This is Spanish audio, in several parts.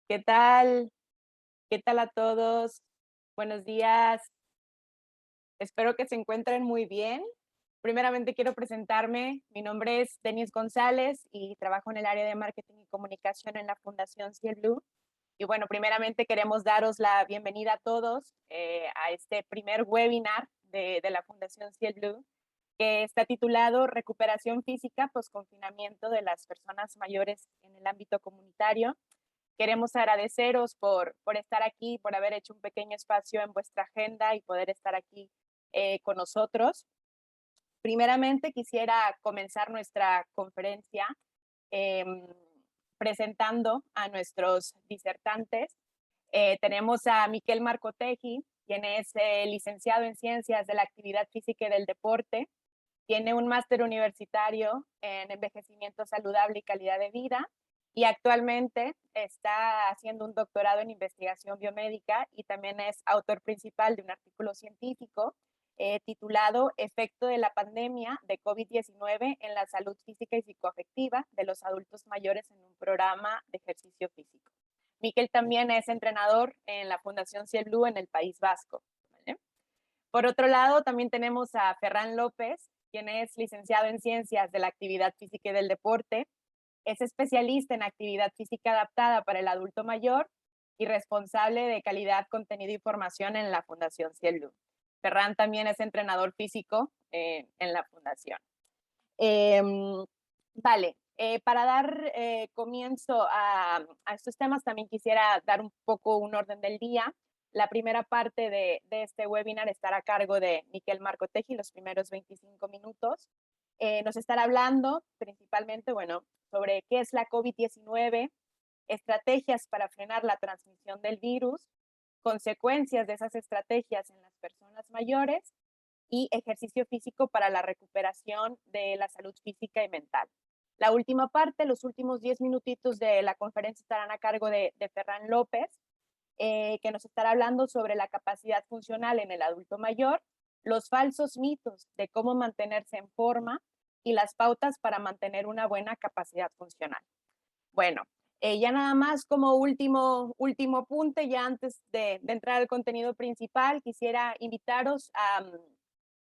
¿Qué tal? ¿Qué tal a todos? Buenos días. Espero que se encuentren muy bien. Primeramente quiero presentarme. Mi nombre es Denis González y trabajo en el área de marketing y comunicación en la Fundación Cielblue. Y bueno, primeramente queremos daros la bienvenida a todos a este primer webinar de la Fundación Cielblue, que está titulado Recuperación física post-confinamiento de las personas mayores en el ámbito comunitario. Queremos agradeceros por estar aquí, por haber hecho un pequeño espacio en vuestra agenda y poder estar aquí con nosotros. Primeramente, quisiera comenzar nuestra conferencia eh, presentando a nuestros disertantes. Tenemos a Miquel Marcotegui, quien es licenciado en Ciencias de la Actividad Física y del Deporte. Tiene un máster universitario en envejecimiento saludable y calidad de vida y actualmente está haciendo un doctorado en investigación biomédica y también es autor principal de un artículo científico titulado Efecto de la pandemia de COVID-19 en la salud física y psicoafectiva de los adultos mayores en un programa de ejercicio físico. Miquel también es entrenador en la Fundación Cielblue en el País Vasco. ¿Vale? Por otro lado, también tenemos a Ferran López, quien es licenciado en Ciencias de la Actividad Física y del Deporte. Es especialista en actividad física adaptada para el adulto mayor y responsable de calidad, contenido y formación en la Fundación Cielblue. Ferran también es entrenador físico en la Fundación. Eh, vale, para dar comienzo a estos temas, también quisiera dar un poco un orden del día. La primera parte de este webinar estará a cargo de Miquel Marcotegui, los primeros 25 minutos. Nos estará hablando principalmente, bueno, sobre qué es la COVID-19, estrategias para frenar la transmisión del virus, consecuencias de esas estrategias en las personas mayores y ejercicio físico para la recuperación de la salud física y mental. La última parte, los últimos 10 minutitos de la conferencia estarán a cargo de Ferran López, que nos estará hablando sobre la capacidad funcional en el adulto mayor, los falsos mitos de cómo mantenerse en forma y las pautas para mantener una buena capacidad funcional. Bueno, ya nada más como último punto, ya antes de entrar al contenido principal, quisiera invitaros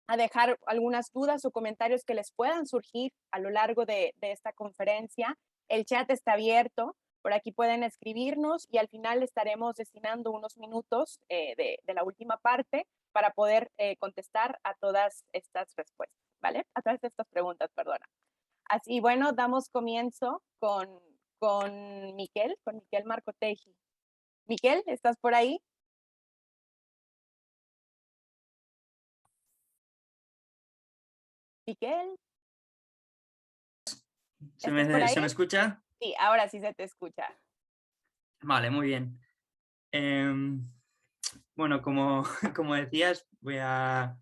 a dejar algunas dudas o comentarios que les puedan surgir a lo largo de esta conferencia. El chat está abierto, por aquí pueden escribirnos y al final estaremos destinando unos minutos de la última parte para poder contestar a todas estas respuestas, ¿vale? A todas estas preguntas, perdona. Así, bueno, damos comienzo con Miquel Marcotegui. Miquel, ¿estás por ahí? Miquel, ¿Se ¿estás por ahí? me escucha? Sí, ahora sí se te escucha. Vale, muy bien. Bueno, como, como decías, voy a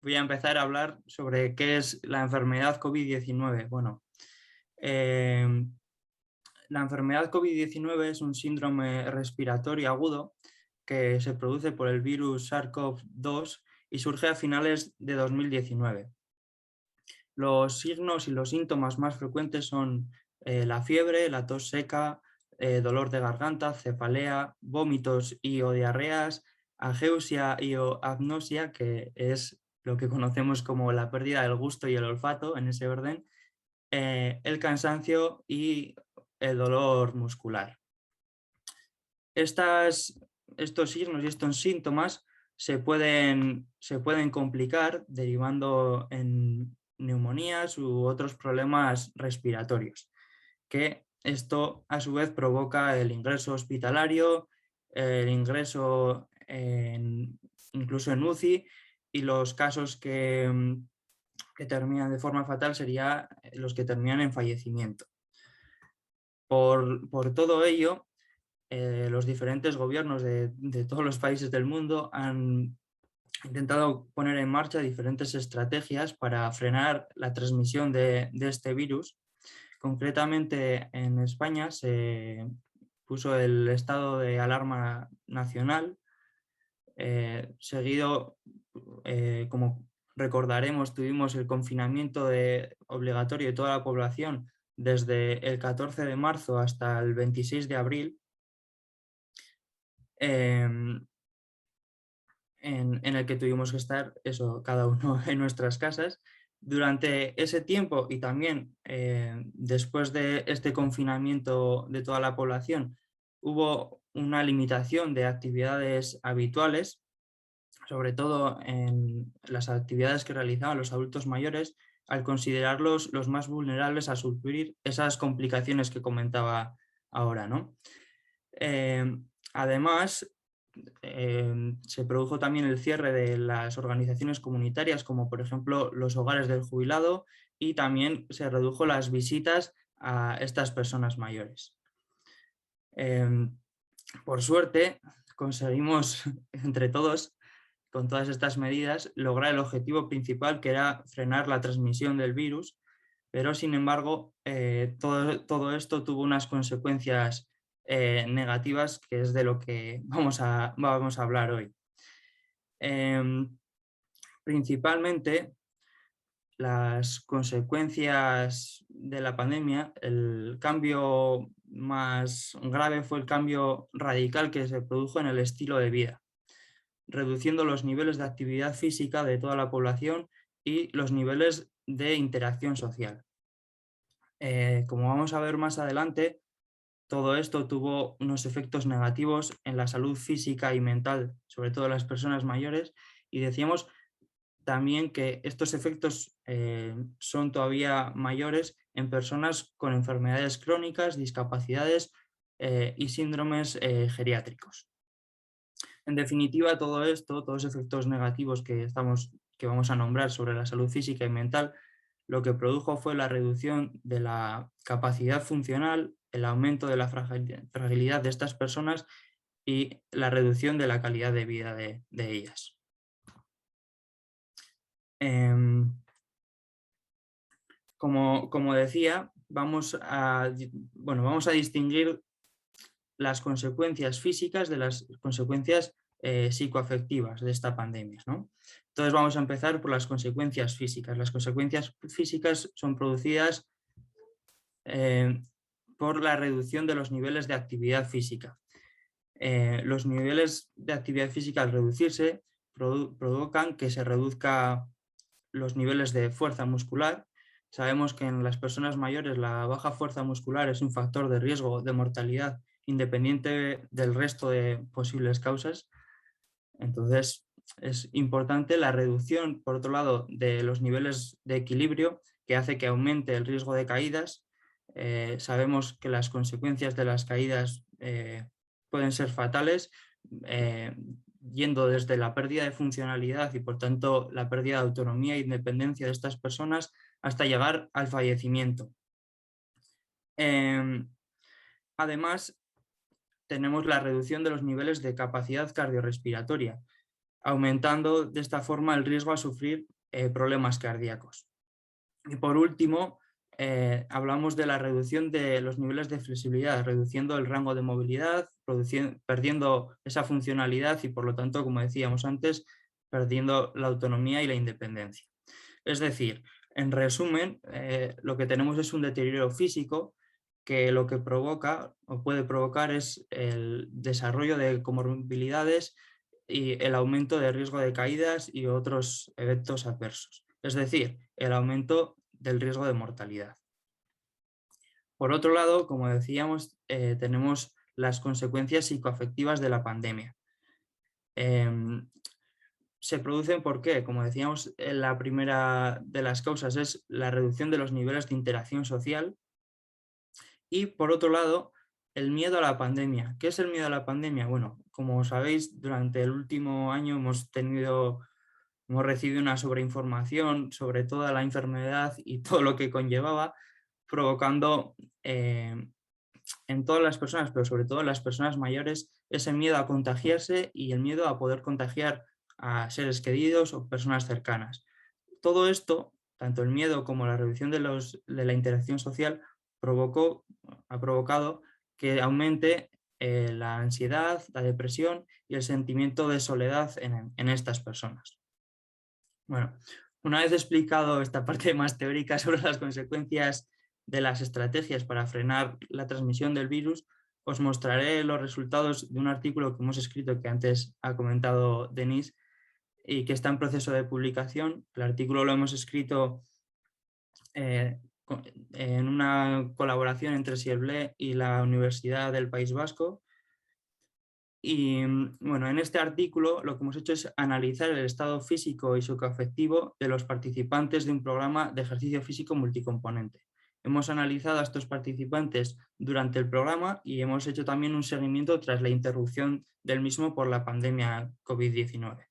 empezar a hablar sobre qué es la enfermedad COVID-19. Bueno, em, la enfermedad COVID-19 es un síndrome respiratorio agudo que se produce por el virus SARS-CoV-2 y surge a finales de 2019. Los signos y los síntomas más frecuentes son la fiebre, la tos seca, dolor de garganta, cefalea, vómitos y o diarreas, ageusia y o agnosia, que es lo que conocemos como la pérdida del gusto y el olfato en ese orden, el cansancio y el dolor muscular. Estos signos y estos síntomas se pueden complicar derivando en neumonías u otros problemas respiratorios, que esto a su vez provoca el ingreso hospitalario, el ingreso incluso en UCI, y los casos que terminan de forma fatal serían los que terminan en fallecimiento. Por todo ello, los diferentes gobiernos de todos los países del mundo han intentado poner en marcha diferentes estrategias para frenar la transmisión de este virus. Concretamente, en España se puso el estado de alarma nacional, seguido, como recordaremos, tuvimos el confinamiento obligatorio de toda la población desde el 14 de marzo hasta el 26 de abril, em, en el que tuvimos que estar eso, cada uno en nuestras casas. Durante ese tiempo y también después de este confinamiento de toda la población, hubo una limitación de actividades habituales, sobre todo en las actividades que realizaban los adultos mayores, al considerarlos los más vulnerables a sufrir esas complicaciones que comentaba ahora, ¿no? Además, se produjo también el cierre de las organizaciones comunitarias, como por ejemplo los hogares del jubilado, y también se redujo las visitas a estas personas mayores. Por suerte, conseguimos entre todos, con todas estas medidas, lograr el objetivo principal, que era frenar la transmisión del virus, pero sin embargo, todo esto tuvo unas consecuencias negativas, que es de lo que vamos a hablar hoy. Principalmente, las consecuencias de la pandemia, el cambio más grave fue el cambio radical que se produjo en el estilo de vida, reduciendo los niveles de actividad física de toda la población y los niveles de interacción social. Como vamos a ver más adelante, todo esto tuvo unos efectos negativos en la salud física y mental, sobre todo en las personas mayores, y decíamos también que estos efectos son todavía mayores en personas con enfermedades crónicas, discapacidades y síndromes geriátricos. En definitiva, todo esto, todos los efectos negativos que vamos a nombrar sobre la salud física y mental, lo que produjo fue la reducción de la capacidad funcional, el aumento de la fragilidad de estas personas y la reducción de la calidad de vida de ellas. Como decía, vamos a distinguir las consecuencias físicas de las consecuencias psicoafectivas de esta pandemia, ¿no? Entonces vamos a empezar por las consecuencias físicas. Las consecuencias físicas son producidas por la reducción de los niveles de actividad física. Los niveles de actividad física, al reducirse, provocan que se reduzca los niveles de fuerza muscular. Sabemos que en las personas mayores la baja fuerza muscular es un factor de riesgo de mortalidad independiente del resto de posibles causas. Entonces, es importante la reducción, por otro lado, de los niveles de equilibrio, que hace que aumente el riesgo de caídas. Sabemos que las consecuencias de las caídas pueden ser fatales, yendo desde la pérdida de funcionalidad y, por tanto, la pérdida de autonomía e independencia de estas personas hasta llegar al fallecimiento. Además, tenemos la reducción de los niveles de capacidad cardiorrespiratoria, aumentando de esta forma el riesgo a sufrir problemas cardíacos. Y por último, hablamos de la reducción de los niveles de flexibilidad, reduciendo el rango de movilidad, perdiendo esa funcionalidad y, por lo tanto, como decíamos antes, perdiendo la autonomía y la independencia. Es decir, en resumen, lo que tenemos es un deterioro físico que lo que provoca o puede provocar es el desarrollo de comorbilidades y el aumento de riesgo de caídas y otros eventos adversos. Es decir, el aumento del riesgo de mortalidad. Por otro lado, como decíamos, tenemos las consecuencias psicoafectivas de la pandemia. Se producen, ¿por qué? Como decíamos, la primera de las causas es la reducción de los niveles de interacción social. Y por otro lado, el miedo a la pandemia. ¿Qué es el miedo a la pandemia? Bueno, como sabéis, durante el último año hemos recibido una sobreinformación sobre toda la enfermedad y todo lo que conllevaba, provocando en todas las personas, pero sobre todo en las personas mayores, ese miedo a contagiarse y el miedo a poder contagiar a seres queridos o personas cercanas. Todo esto, tanto el miedo como la reducción de la interacción social, ha provocado que aumente la ansiedad, la depresión y el sentimiento de soledad en estas personas. Bueno, una vez explicado esta parte más teórica sobre las consecuencias de las estrategias para frenar la transmisión del virus, os mostraré los resultados de un artículo que hemos escrito que antes ha comentado Denise y que está en proceso de publicación. El artículo lo hemos escrito en una colaboración entre Sierble y la Universidad del País Vasco. Y bueno, en este artículo lo que hemos hecho es analizar el estado físico y psicoafectivo de los participantes de un programa de ejercicio físico multicomponente. Hemos analizado a estos participantes durante el programa y hemos hecho también un seguimiento tras la interrupción del mismo por la pandemia COVID-19.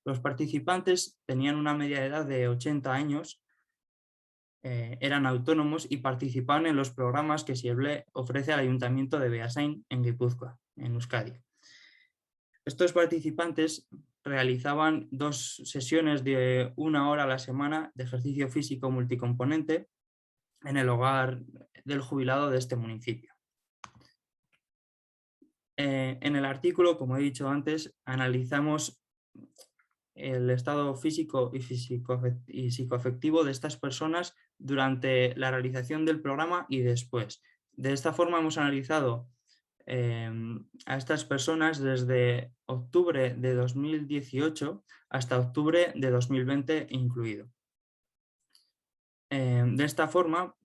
Los participantes tenían una media de edad de 80 años, eran autónomos y participaban en los programas que Sierble ofrece al Ayuntamiento de Beasain en Guipúzcoa, en Euskadi. Estos participantes realizaban 2 sesiones de 1 hora a la semana de ejercicio físico multicomponente en el hogar del jubilado de este municipio. En el artículo, como he dicho antes, analizamos el estado físico y psicoafectivo de estas personas durante la realización del programa y después. De esta forma hemos analizado a estas personas desde octubre de 2018 hasta octubre de 2020 incluido. De esta forma,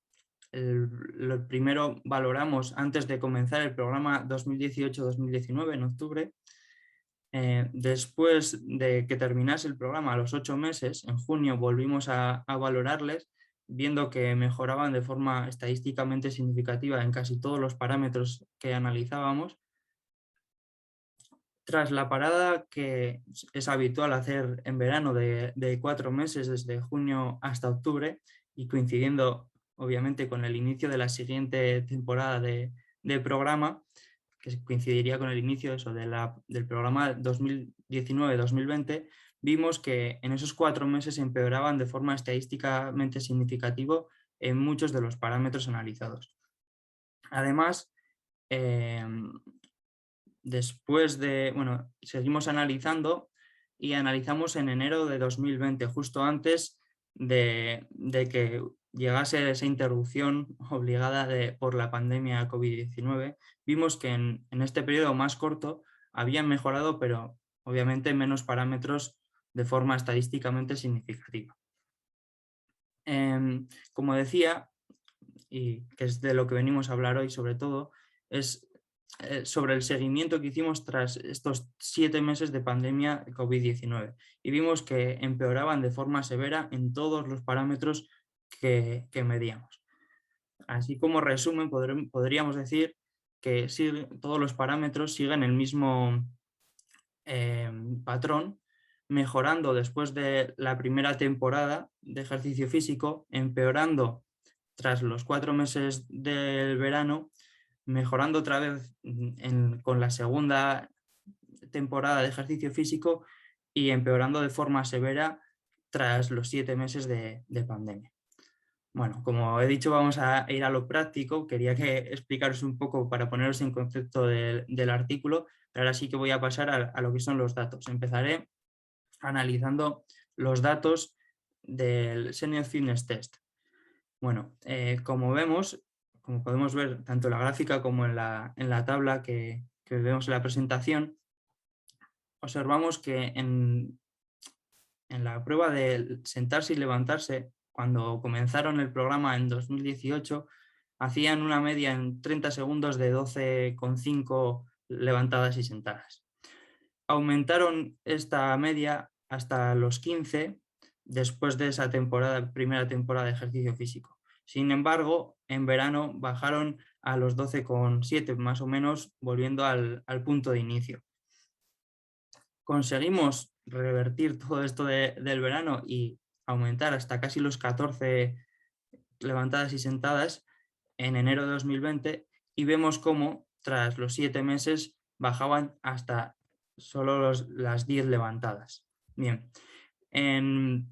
lo primero valoramos antes de comenzar el programa 2018-2019 en octubre. Después de que terminase el programa a los 8 meses, en junio volvimos a valorarles, viendo que mejoraban de forma estadísticamente significativa en casi todos los parámetros que analizábamos. Tras la parada que es habitual hacer en verano de 4 meses, desde junio hasta octubre, y coincidiendo obviamente con el inicio de la siguiente temporada de programa, que coincidiría con el inicio del programa 2019-2020, vimos que en esos 4 meses empeoraban de forma estadísticamente significativa en muchos de los parámetros analizados. Además, seguimos analizando y analizamos en enero de 2020, justo antes de que llegase esa interrupción obligada por la pandemia COVID-19, vimos que en este periodo más corto habían mejorado, pero obviamente menos parámetros de forma estadísticamente significativa. Como decía, y que es de lo que venimos a hablar hoy sobre todo, es sobre el seguimiento que hicimos tras estos 7 meses de pandemia COVID-19 y vimos que empeoraban de forma severa en todos los parámetros que medíamos. Así como resumen, podríamos decir que todos los parámetros siguen el mismo patrón, mejorando después de la primera temporada de ejercicio físico, empeorando tras los 4 meses del verano, mejorando otra vez con la segunda temporada de ejercicio físico y empeorando de forma severa tras los 7 meses de pandemia. Bueno, como he dicho, vamos a ir a lo práctico. Quería explicaros un poco para poneros en concepto del artículo, pero ahora sí que voy a pasar a lo que son los datos. Empezaré analizando los datos del Senior Fitness Test. Bueno, como podemos ver tanto en la gráfica como en la tabla que vemos en la presentación, observamos que en la prueba de sentarse y levantarse, cuando comenzaron el programa en 2018, hacían una media en 30 segundos de 12,5 levantadas y sentadas. Aumentaron esta media hasta los 15 después de esa primera temporada de ejercicio físico. Sin embargo, en verano bajaron a los 12,7 más o menos, volviendo al punto de inicio. Conseguimos revertir todo esto del verano y aumentar hasta casi los 14 levantadas y sentadas en enero de 2020 y vemos cómo tras los 7 meses bajaban hasta solo las 10 levantadas. Bien, en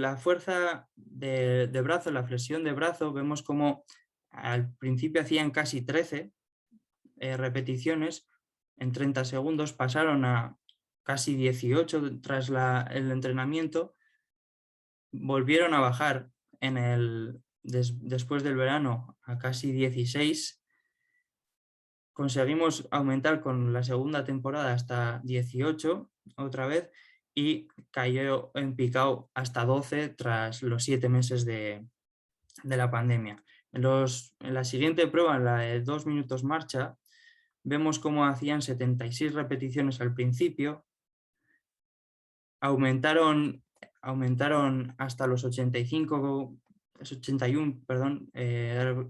la fuerza de brazo, en la flexión de brazo, vemos cómo al principio hacían casi 13 repeticiones en 30 segundos, pasaron a casi 18 tras el entrenamiento, volvieron a bajar en después del verano a casi 16. Conseguimos aumentar con la segunda temporada hasta 18 otra vez y cayó en picado hasta 12 tras los 7 meses de la pandemia. En la siguiente prueba, en la de 2 minutos marcha, vemos cómo hacían 76 repeticiones al principio, aumentaron hasta los 81, perdón,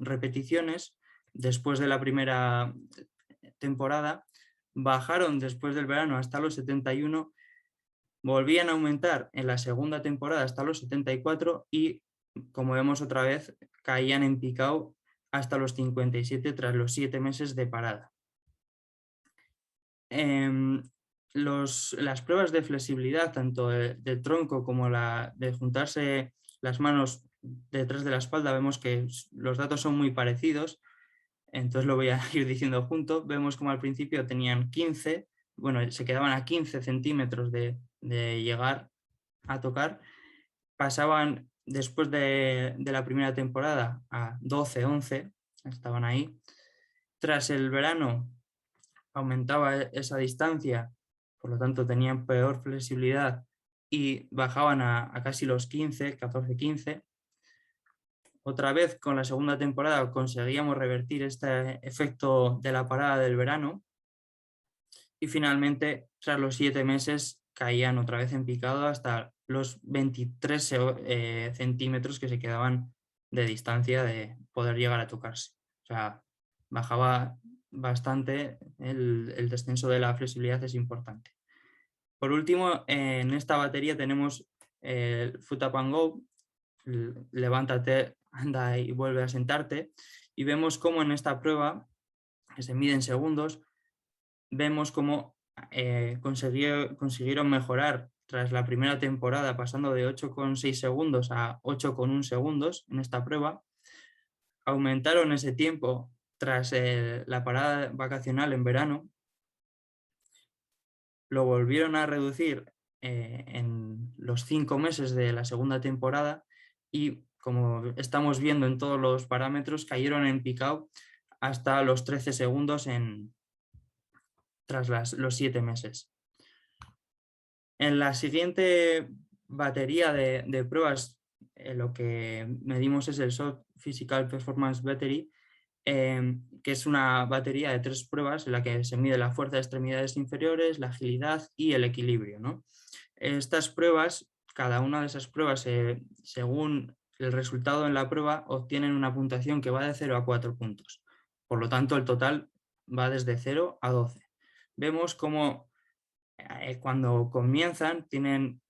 repeticiones después de la primera temporada, bajaron después del verano hasta los 71, volvían a aumentar en la segunda temporada hasta los 74 y, como vemos otra vez, caían en picado hasta los 57 tras los 7 meses de parada. Las pruebas de flexibilidad, tanto del tronco como la de juntarse las manos detrás de la espalda, vemos que los datos son muy parecidos, entonces lo voy a ir diciendo junto. Vemos como al principio tenían 15, bueno, se quedaban a 15 centímetros de llegar a tocar, pasaban después de la primera temporada a 12, 11, estaban ahí. Tras el verano aumentaba esa distancia, por lo tanto tenían peor flexibilidad y bajaban a casi los 15, 14, 15. Otra vez con la segunda temporada conseguíamos revertir este efecto de la parada del verano y finalmente tras los 7 meses caían otra vez en picado hasta los 23 centímetros que se quedaban de distancia de poder llegar a tocarse. O sea, bajaba bastante, el descenso de la flexibilidad es importante. Por último, en esta batería tenemos el Foot Up and Go, levántate, anda y vuelve a sentarte, y vemos cómo en esta prueba, que se mide en segundos, vemos cómo consiguieron mejorar tras la primera temporada, pasando de 8,6 segundos a 8,1 segundos en esta prueba. Aumentaron ese tiempo tras la parada vacacional en verano, lo volvieron a reducir en los 5 meses de la segunda temporada y, como estamos viendo en todos los parámetros, cayeron en picado hasta los 13 segundos tras los 7 meses. En la siguiente batería de pruebas, lo que medimos es el SOT Physical Performance Battery, que es una batería de 3 pruebas en la que se mide la fuerza de extremidades inferiores, la agilidad y el equilibrio, ¿no? Estas pruebas, cada una de esas pruebas, según el resultado en la prueba, obtienen una puntuación que va de 0 a 4 puntos. Por lo tanto, el total va desde 0 a 12. Vemos cómo cuando comienzan tienen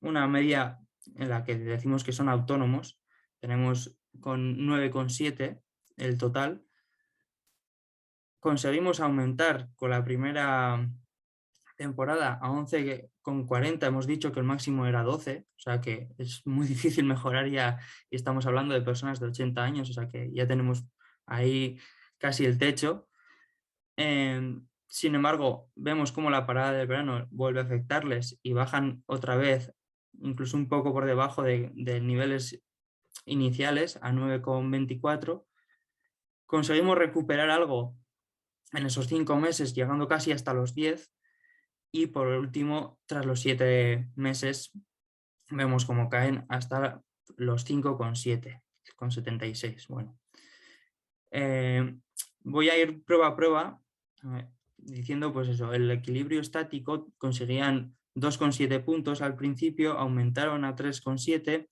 una media en la que decimos que son autónomos. Tenemos con 9,7 el total. Conseguimos aumentar con la primera temporada a 11,40. Hemos dicho que el máximo era 12, o sea que es muy difícil mejorar ya, y estamos hablando de personas de 80 años, o sea que ya tenemos ahí casi el techo. Sin embargo, vemos cómo la parada del verano vuelve a afectarles y bajan otra vez, incluso un poco por debajo de niveles iniciales, a 9,24. Conseguimos recuperar algo en esos 5 meses, llegando casi hasta los 10. Y por último, tras los 7 meses, vemos cómo caen hasta los 5,7, con 76. Bueno, voy a ir prueba a prueba diciendo, pues eso, el equilibrio estático conseguían 2,7 puntos al principio, aumentaron a 3,7,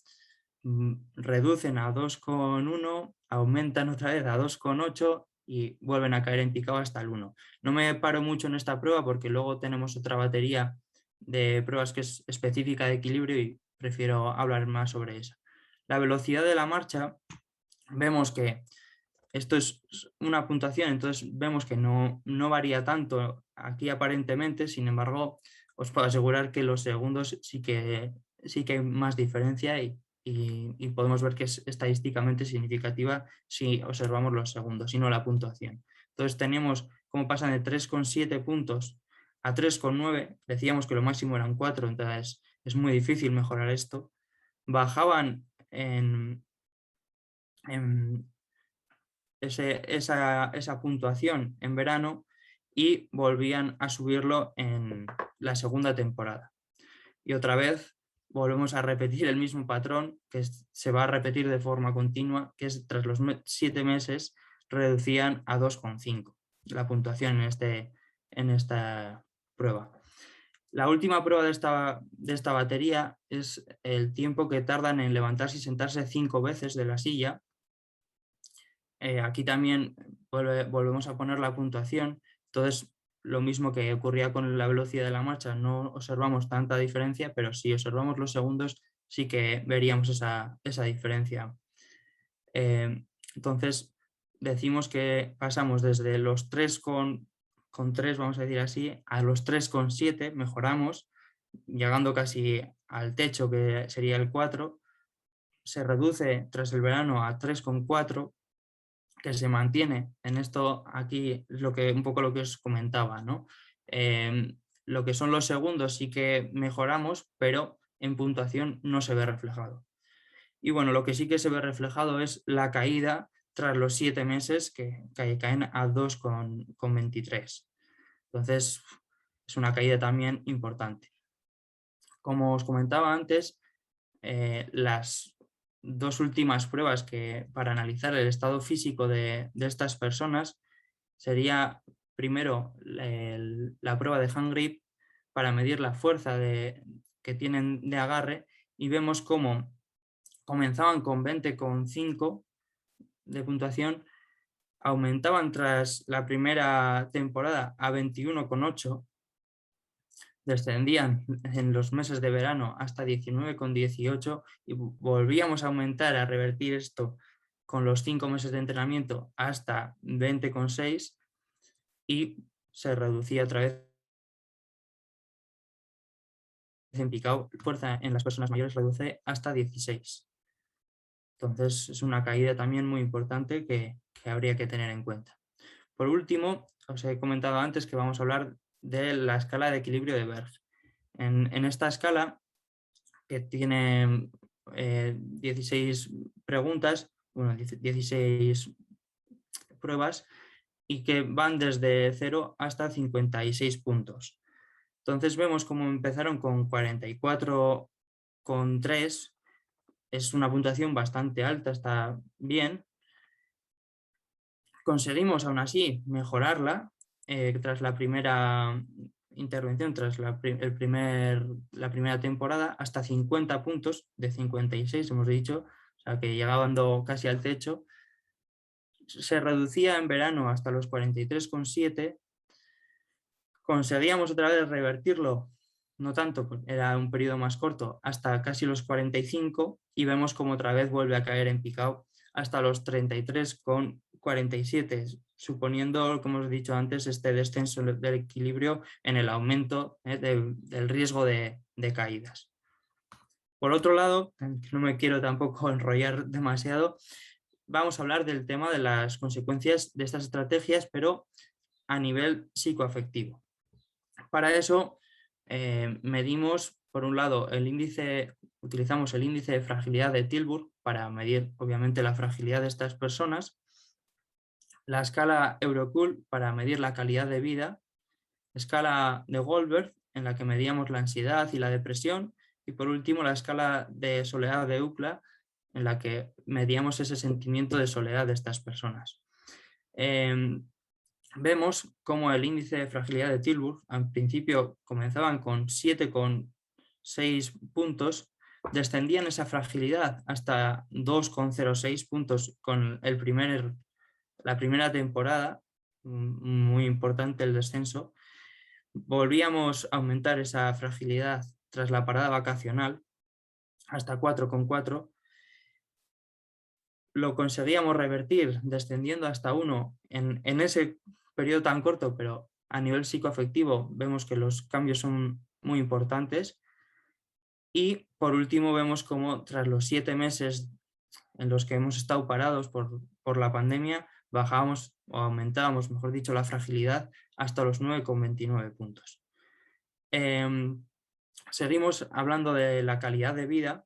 reducen a 2,1, aumentan otra vez a 2,8 y vuelven a caer en picado hasta el 1. No me paro mucho en esta prueba porque luego tenemos otra batería de pruebas que es específica de equilibrio y prefiero hablar más sobre esa. La velocidad de la marcha, vemos que esto es una puntuación, entonces vemos que no varía tanto aquí aparentemente. Sin embargo, os puedo asegurar que los segundos sí que hay más diferencia y podemos ver que es estadísticamente significativa si observamos los segundos y no la puntuación. Entonces tenemos cómo pasan de 3,7 puntos a 3,9, decíamos que lo máximo eran 4, entonces es muy difícil mejorar esto. Bajaban en esa puntuación en verano y volvían a subirlo en la segunda temporada. Y otra vez volvemos a repetir el mismo patrón que se va a repetir de forma continua, que es tras los 7 meses reducían a 2,5 la puntuación en esta prueba. La última prueba de esta batería es el tiempo que tardan en levantarse y sentarse 5 veces de la silla. Aquí también volvemos a poner la puntuación. Entonces, lo mismo que ocurría con la velocidad de la marcha, no observamos tanta diferencia, pero si observamos los segundos, sí que veríamos esa diferencia. Entonces, decimos que pasamos desde los 3,3, vamos a decir así, a los 3,7, mejoramos, llegando casi al techo, que sería el 4, se reduce tras el verano a 3,4, que se mantiene. En esto aquí es un poco lo que os comentaba, ¿no? Lo que son los segundos sí que mejoramos, pero en puntuación no se ve reflejado. Y bueno, lo que sí que se ve reflejado es la caída tras los 7 meses que caen a 2,23. Entonces, es una caída también importante. Como os comentaba antes, las 2 últimas pruebas para analizar el estado físico de estas personas sería primero la prueba de hand grip para medir la fuerza que tienen de agarre, y vemos cómo comenzaban con 20,5 de puntuación, aumentaban tras la primera temporada a 21,8, descendían en los meses de verano hasta 19,18 y volvíamos a aumentar, a revertir esto con los 5 meses de entrenamiento hasta 20,6 y se reducía otra vez en picado. Fuerza en las personas mayores reduce hasta 16. Entonces es una caída también muy importante que habría que tener en cuenta. Por último, os he comentado antes que vamos a hablar de la escala de equilibrio de Berg. En esta escala, que tiene 16 preguntas, bueno, 16 pruebas, y que van desde 0 hasta 56 puntos. Entonces vemos cómo empezaron con 44,3, es una puntuación bastante alta, está bien. Conseguimos aún así mejorarla tras la primera intervención, tras la primera temporada, hasta 50 puntos, de 56 hemos dicho, o sea que llegando casi al techo. Se reducía en verano hasta los 43,7. Conseguíamos otra vez revertirlo, no tanto, era un periodo más corto, hasta casi los 45, y vemos como otra vez vuelve a caer en picado hasta los 33,47, suponiendo, como os he dicho antes, este descenso del equilibrio en el aumento del riesgo de caídas. Por otro lado, no me quiero tampoco enrollar demasiado, vamos a hablar del tema de las consecuencias de estas estrategias, pero a nivel psicoafectivo. Para eso medimos, por un lado, utilizamos el índice de fragilidad de Tilburg para medir, obviamente, la fragilidad de estas personas, la escala Eurocool para medir la calidad de vida, escala de Goldberg, en la que medíamos la ansiedad y la depresión, y por último la escala de soledad de UCLA, en la que medíamos ese sentimiento de soledad de estas personas. Vemos cómo el índice de fragilidad de Tilburg al principio comenzaban con 7,6 puntos, descendían esa fragilidad hasta 2,06 puntos con la primera temporada, muy importante el descenso. Volvíamos a aumentar esa fragilidad tras la parada vacacional hasta 4,4. Lo conseguíamos revertir descendiendo hasta 1 en ese periodo tan corto, pero a nivel psicoafectivo vemos que los cambios son muy importantes. Y por último vemos cómo tras los 7 meses en los que hemos estado parados por la pandemia, bajábamos o aumentábamos, mejor dicho, la fragilidad hasta los 9,29 puntos. Seguimos hablando de la calidad de vida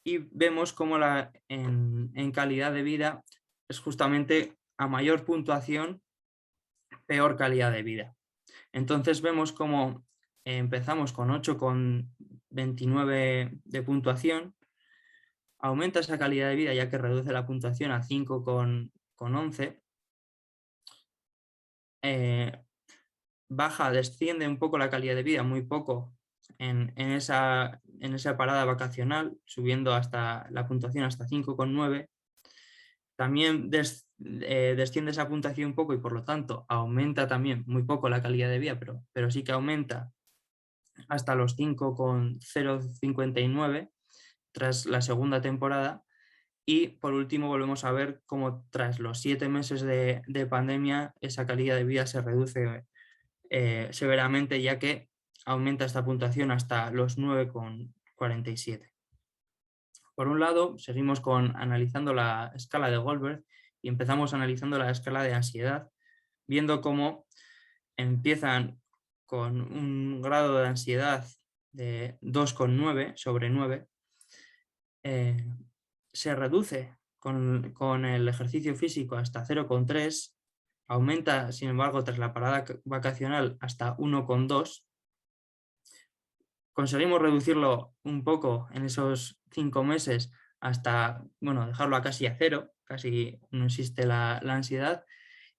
y vemos cómo en calidad de vida es justamente a mayor puntuación, peor calidad de vida. Entonces vemos cómo empezamos con 8,29 de puntuación, aumenta esa calidad de vida ya que reduce la puntuación a 5,11, desciende un poco la calidad de vida, muy poco, en esa parada vacacional, subiendo hasta la puntuación hasta 5,9. También desciende esa puntuación un poco y por lo tanto aumenta también muy poco la calidad de vida, pero sí que aumenta hasta los 5,059 tras la segunda temporada. Y por último volvemos a ver cómo tras los 7 meses de pandemia esa calidad de vida se reduce severamente, ya que aumenta esta puntuación hasta los 9,47. Por un lado, seguimos analizando la escala de Goldberg y empezamos analizando la escala de ansiedad, viendo cómo empiezan con un grado de ansiedad de 2,9 sobre 9, se reduce con el ejercicio físico hasta 0,3, aumenta, sin embargo, tras la parada vacacional hasta 1,2. Conseguimos reducirlo un poco en esos 5 meses hasta, bueno, dejarlo a casi a cero, casi no existe la ansiedad.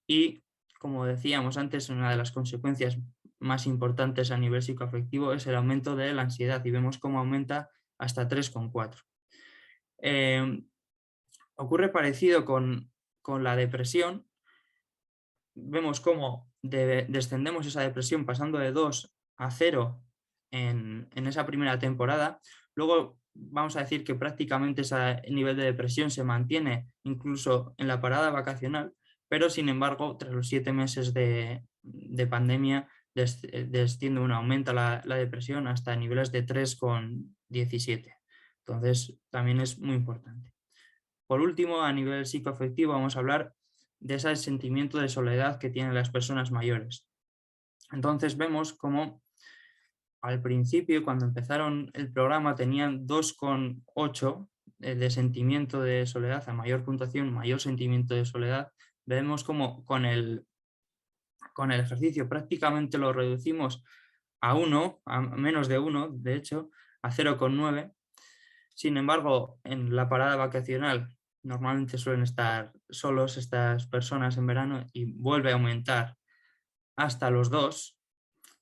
Y, como decíamos antes, una de las consecuencias más importantes a nivel psicoafectivo es el aumento de la ansiedad y vemos cómo aumenta hasta 3,4. Ocurre parecido con la depresión. Vemos cómo descendemos esa depresión pasando de 2 a 0 en esa primera temporada. Luego vamos a decir que prácticamente ese nivel de depresión se mantiene incluso en la parada vacacional, pero sin embargo, tras los 7 meses de pandemia, desciende aumenta la depresión hasta niveles de 3,17. Entonces, también es muy importante. Por último, a nivel psicoafectivo, vamos a hablar de ese sentimiento de soledad que tienen las personas mayores. Entonces vemos cómo al principio, cuando empezaron el programa, tenían 2,8 de sentimiento de soledad, a mayor puntuación, mayor sentimiento de soledad. Vemos cómo con el ejercicio prácticamente lo reducimos a 1, a menos de 1, de hecho, a 0,9. Sin embargo, en la parada vacacional normalmente suelen estar solos estas personas en verano y vuelve a aumentar hasta los 2.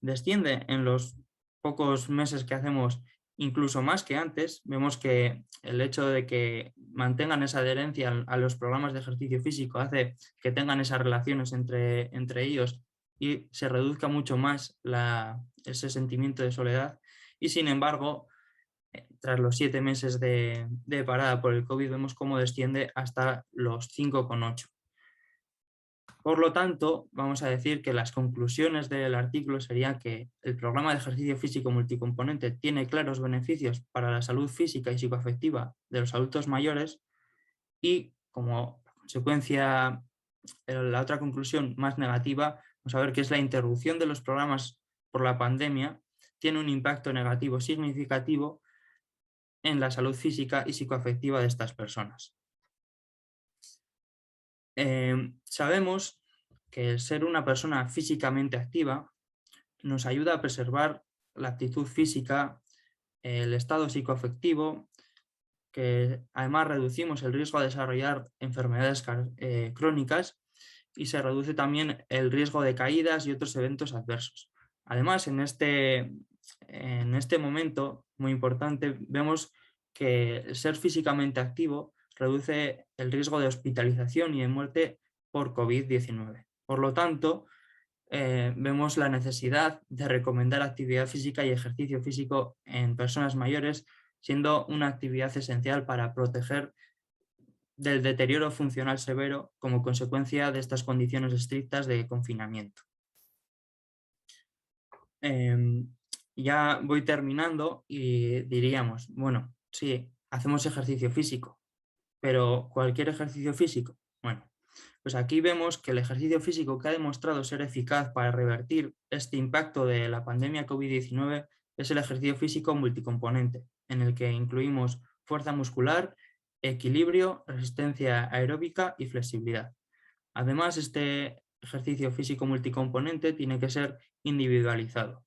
Desciende en los pocos meses que hacemos incluso más que antes. Vemos que el hecho de que mantengan esa adherencia a los programas de ejercicio físico hace que tengan esas relaciones entre ellos y se reduzca mucho más ese sentimiento de soledad. Y sin embargo, tras los 7 meses de parada por el COVID, vemos cómo desciende hasta los 5,8. Por lo tanto, vamos a decir que las conclusiones del artículo serían que el programa de ejercicio físico multicomponente tiene claros beneficios para la salud física y psicoafectiva de los adultos mayores y, como consecuencia, la otra conclusión más negativa, vamos a ver que es la interrupción de los programas por la pandemia tiene un impacto negativo significativo en la salud física y psicoafectiva de estas personas. Sabemos que el ser una persona físicamente activa nos ayuda a preservar la actitud física, el estado psicoafectivo, que además reducimos el riesgo a desarrollar enfermedades crónicas y se reduce también el riesgo de caídas y otros eventos adversos. Además, en este momento, muy importante, vemos que el ser físicamente activo reduce el riesgo de hospitalización y de muerte por COVID-19. Por lo tanto, vemos la necesidad de recomendar actividad física y ejercicio físico en personas mayores, siendo una actividad esencial para proteger del deterioro funcional severo como consecuencia de estas condiciones estrictas de confinamiento. Ya voy terminando y diríamos, bueno, sí, hacemos ejercicio físico, pero cualquier ejercicio físico, bueno, pues aquí vemos que el ejercicio físico que ha demostrado ser eficaz para revertir este impacto de la pandemia COVID-19 es el ejercicio físico multicomponente, en el que incluimos fuerza muscular, equilibrio, resistencia aeróbica y flexibilidad. Además, este ejercicio físico multicomponente tiene que ser individualizado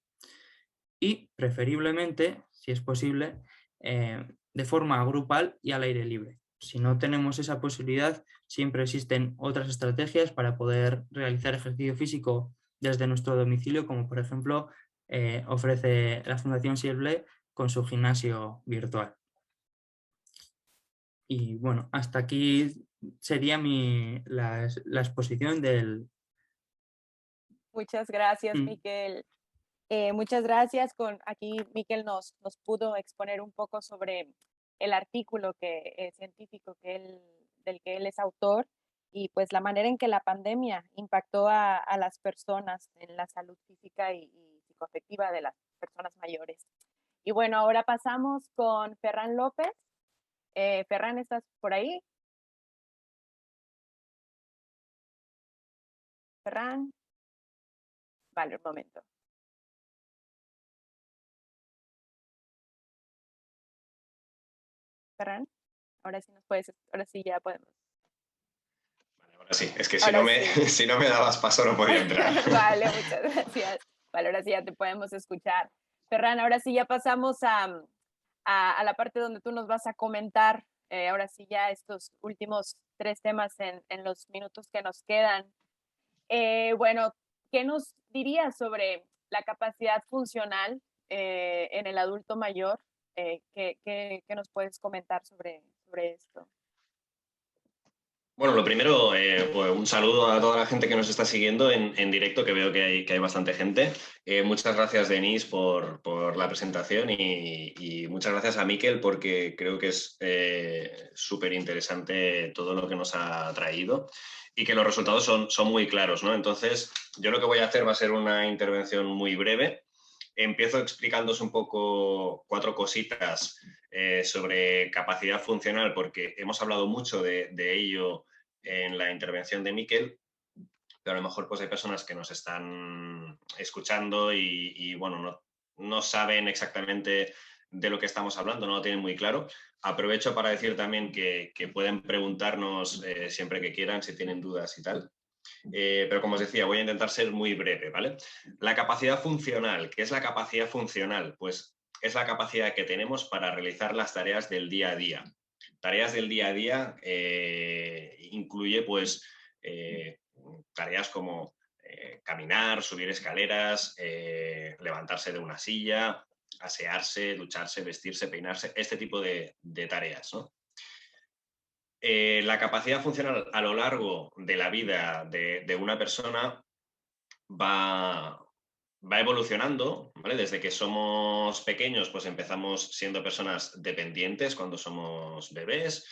y preferiblemente, si es posible, de forma grupal y al aire libre. Si no tenemos esa posibilidad, siempre existen otras estrategias para poder realizar ejercicio físico desde nuestro domicilio, como por ejemplo ofrece la Fundación Sierble con su gimnasio virtual. Y bueno, hasta aquí sería la exposición del... Muchas gracias, Miquel. Muchas gracias. Aquí Miquel nos pudo exponer un poco sobre el artículo científico del que él es autor y pues la manera en que la pandemia impactó a las personas en la salud física y psicoafectiva de las personas mayores. Y bueno, ahora pasamos con Ferran López. Ferran, ¿estás por ahí? Ferran. Vale, un momento. Ferran, ahora sí ahora sí ya podemos. Vale, ahora sí, es que Ahora sí. Si no me dabas paso no podía entrar. Vale, muchas gracias. Vale, ahora sí ya te podemos escuchar. Ferran, ahora sí ya pasamos a la parte donde tú nos vas a comentar, ahora sí ya estos últimos 3 temas en los minutos que nos quedan. Bueno, ¿qué nos dirías sobre la capacidad funcional en el adulto mayor? ¿Qué nos puedes comentar sobre esto? Bueno, lo primero, pues un saludo a toda la gente que nos está siguiendo en directo, que veo que hay bastante gente. Muchas gracias, Denise, por la presentación y muchas gracias a Miquel porque creo que es súper interesante todo lo que nos ha traído y que los resultados son muy claros, ¿no? Entonces, yo lo que voy a hacer va a ser una intervención muy breve. Empiezo explicándoos un poco 4 cositas sobre capacidad funcional, porque hemos hablado mucho de ello en la intervención de Miquel, pero a lo mejor pues hay personas que nos están escuchando y bueno, no saben exactamente de lo que estamos hablando, no lo tienen muy claro. Aprovecho para decir también que pueden preguntarnos siempre que quieran si tienen dudas y tal. Pero como os decía, voy a intentar ser muy breve, ¿vale? La capacidad funcional. ¿Qué es la capacidad funcional? Pues es la capacidad que tenemos para realizar las tareas del día a día. Tareas del día a día incluye pues tareas como caminar, subir escaleras, levantarse de una silla, asearse, ducharse, vestirse, peinarse, este tipo de tareas, ¿no? La capacidad funcional a lo largo de la vida de una persona va evolucionando, ¿vale? Desde que somos pequeños, pues empezamos siendo personas dependientes cuando somos bebés,